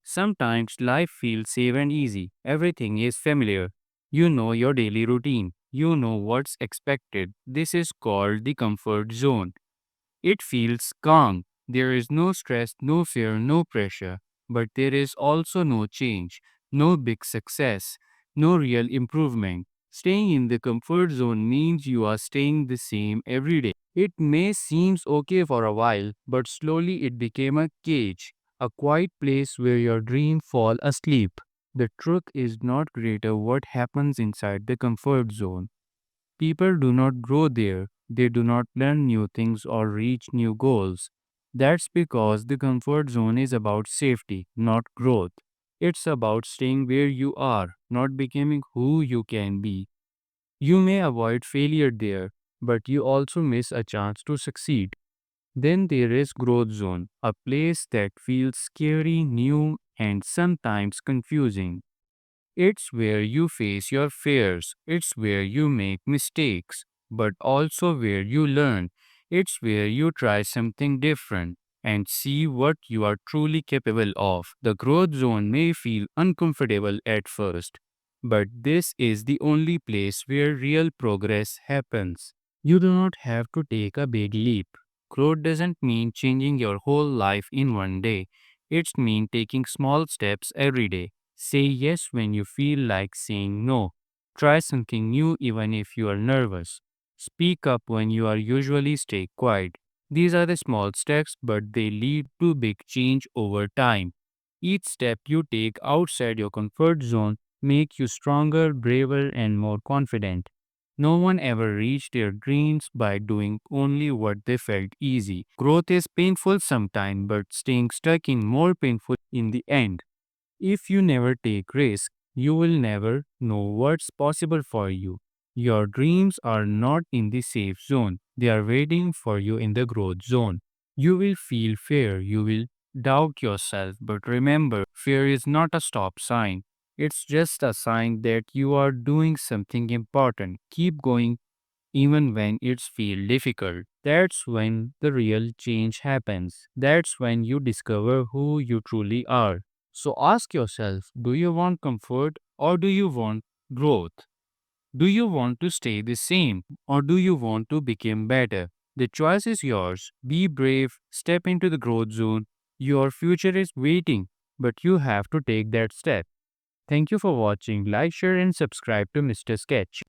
Sometimes life feels safe and easy. Everything is familiar. You know your daily routine. You know what's expected. This is called the comfort zone. It feels calm. There is no stress, no fear, no pressure. But there is also no change, no big success, no real improvement. Staying in the comfort zone means you are staying the same every day. It may seem okay for a while, but slowly it became a cage, a quiet place where your dreams fall asleep. The truth is not greater what happens inside the comfort zone. People do not grow there, they do not learn new things or reach new goals. That's because the comfort zone is about safety, not growth. It's about staying where you are, not becoming who you can be. You may avoid failure there, but you also miss a chance to succeed. Then there is growth zone, a place that feels scary, new, and sometimes confusing. It's where you face your fears. It's where you make mistakes, but also where you learn. It's where you try something different and see what you are truly capable of. The growth zone may feel uncomfortable at first, but this is the only place where real progress happens. You do not have to take a big leap. Growth doesn't mean changing your whole life in one day. It means taking small steps every day. Say yes when you feel like saying no. Try something new even if you are nervous. Speak up when you are usually stay quiet. These are the small steps, but they lead to big change over time. Each step you take outside your comfort zone make you stronger, braver, and more confident. No one ever reached their dreams by doing only what they felt easy. Growth is painful sometimes, but staying stuck is more painful in the end. If you never take risk, you will never know what's possible for you. Your dreams are not in the safe zone. They are waiting for you in the growth zone. You will feel fear, you will doubt yourself, but remember, fear is not a stop sign. It's just a sign that you are doing something important. Keep going even when it's feel difficult. That's when the real change happens. That's when you discover who you truly are. So ask yourself, do you want comfort or do you want growth? Do you want to stay the same or do you want to become better? The choice is yours. Be brave, step into the growth zone. Your future is waiting, but you have to take that step. Thank you for watching. Like, share, and subscribe to Mr. Sketch.